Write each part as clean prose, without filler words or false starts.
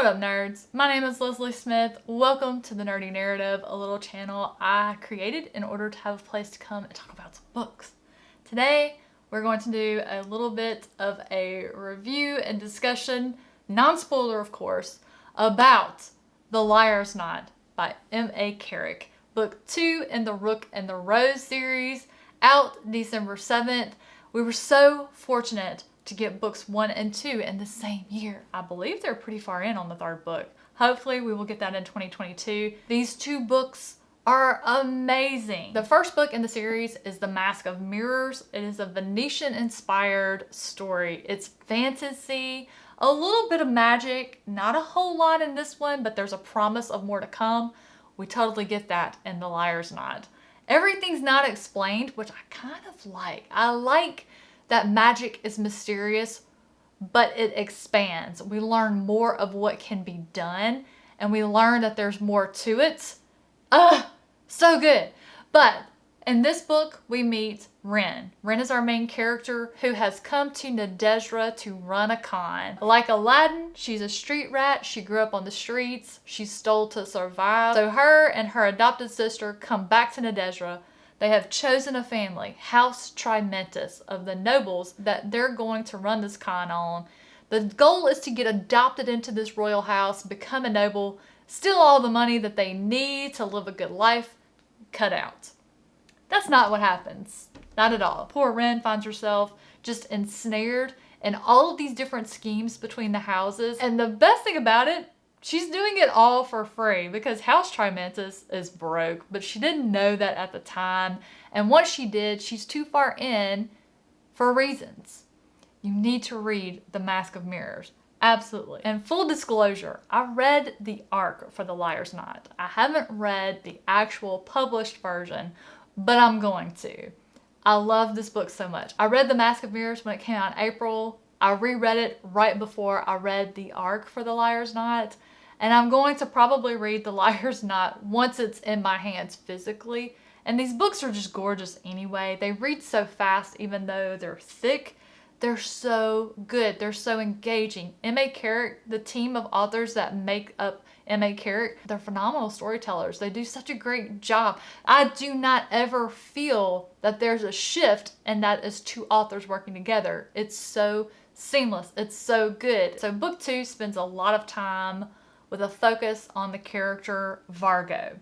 What up, nerds? My name is Leslie Smith. Welcome to the Nerdy Narrative, a little channel I created in order to have a place to come and talk about some books. Today, we're going to do a little bit of a review and discussion, non-spoiler of course, about The Liar's Knot by M.A. Carrick, book 2 in the Rook and the Rose series, out December 7th. We were so fortunate to get books 1 and 2 in the same year. I believe they're pretty far in on the third book. Hopefully we will get that in 2022. These two books are amazing. The first book in the series is The Mask of Mirrors. It is a Venetian-inspired story. It's fantasy, a little bit of magic, not a whole lot in this one, but there's a promise of more to come. We totally get that in The Liar's Knot. Everything's not explained, which I kind of like. I like that magic is mysterious, but it expands. We learn more of what can be done, and we learn that there's more to it. So good. But in this book, we meet Ren. Ren is our main character who has come to Nadezhra to run a con. Like Aladdin, she's a street rat. She grew up on the streets. She stole to survive. So her and her adopted sister come back to Nadezhra. They have chosen a family, House Trimentis, of the nobles that they're going to run this con on. The goal is to get adopted into this royal house, become a noble, steal all the money that they need to live a good life, cut out. That's not what happens. Not at all. Poor Ren finds herself just ensnared in all of these different schemes between the houses. And the best thing about it, she's doing it all for free because House Trimentis is broke, but she didn't know that at the time. And once she did, she's too far in for reasons. You need to read The Mask of Mirrors. Absolutely. And full disclosure, I read the arc for The Liar's Knot. I haven't read the actual published version, but I'm going to. I love this book so much. I read The Mask of Mirrors when it came out in April. I reread it right before I read the arc for The Liar's Knot. And I'm going to probably read The Liar's Knot once it's in my hands physically. And these books are just gorgeous anyway. They read so fast even though they're thick. They're so good. They're so engaging. M.A. Carrick, the team of authors that make up M.A. Carrick, they're phenomenal storytellers. They do such a great job. I do not ever feel that there's a shift and that is two authors working together. It's so seamless. It's so good. So book 2 spends a lot of time with a focus on the character Vargo.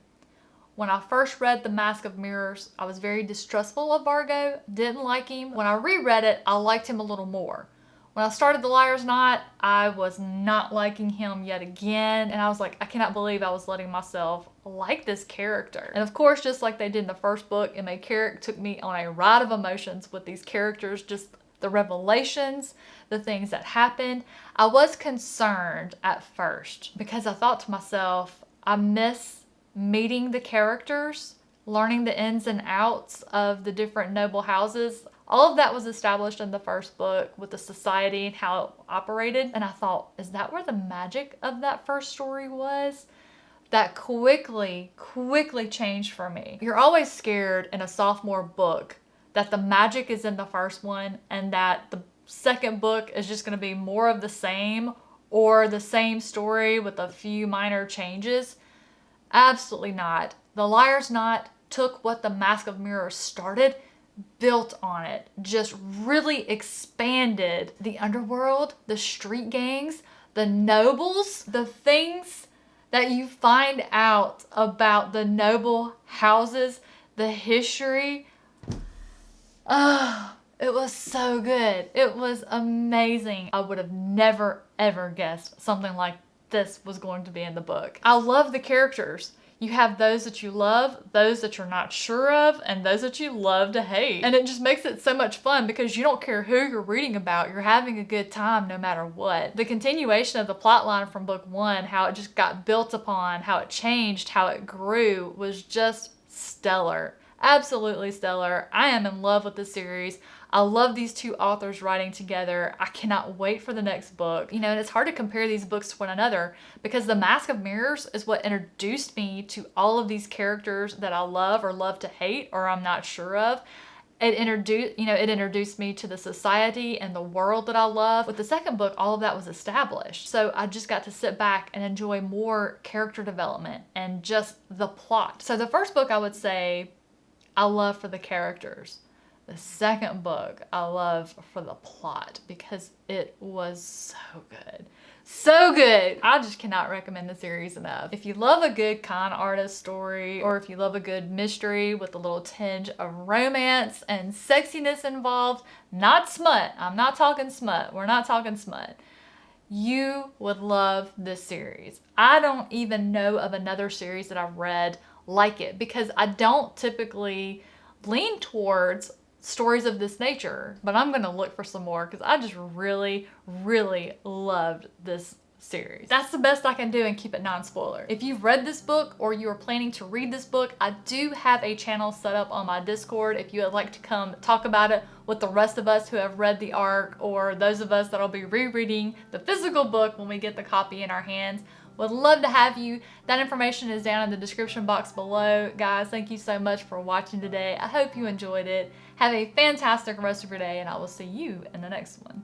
When I first read The Mask of Mirrors, I was very distrustful of Vargo, didn't like him. When I reread it, I liked him a little more. When I started The Liar's Knot, I was not liking him yet again, and I was like, I cannot believe I was letting myself like this character. And of course, just like they did in the first book, M.A. Carrick took me on a ride of emotions with these characters, just the revelations, the things that happened. I was concerned at first because I thought to myself, I miss meeting the characters, learning the ins and outs of the different noble houses. All of that was established in the first book with the society and how it operated. And I thought, is that where the magic of that first story was? That quickly changed for me. You're always scared in a sophomore book that the magic is in the first one and that the second book is just going to be more of the same or the same story with a few minor changes. Absolutely not. The Liar's Knot took what The Mask of Mirrors started, built on it, just really expanded the underworld, the street gangs, the nobles, the things that you find out about the noble houses, the history. It was so good. It was amazing. I would have never ever guessed something like this was going to be in the book. I love the characters. You have those that you love, those that you're not sure of, and those that you love to hate. And it just makes it so much fun because you don't care who you're reading about. You're having a good time no matter what. The continuation of the plot line from book 1, how it just got built upon, how it changed, how it grew, was just stellar. Absolutely stellar. I am in love with this series. I love these two authors writing together. I cannot wait for the next book. You know, and it's hard to compare these books to one another because The Mask of Mirrors is what introduced me to all of these characters that I love or love to hate or I'm not sure of. It introduced me to the society and the world that I love. With the second book, all of that was established. So I just got to sit back and enjoy more character development and just the plot. So the first book, I would say I love for the characters. The second book, I love for the plot because it was so good. So good! I just cannot recommend the series enough. If you love a good con artist story, or if you love a good mystery with a little tinge of romance and sexiness involved, not smut. I'm not talking smut. We're not talking smut. You would love this series. I don't even know of another series that I've read like it because I don't typically lean towards stories of this nature, but I'm gonna look for some more because I just really, really loved this series. That's the best I can do and keep it non-spoiler. If you've read this book or you are planning to read this book, I do have a channel set up on my Discord if you would like to come talk about it with the rest of us who have read the ARC, or those of us that'll be rereading the physical book when we get the copy in our hands. Would love to have you. That information is down in the description box below. Guys, thank you so much for watching today. I hope you enjoyed it. Have a fantastic rest of your day, and I will see you in the next one.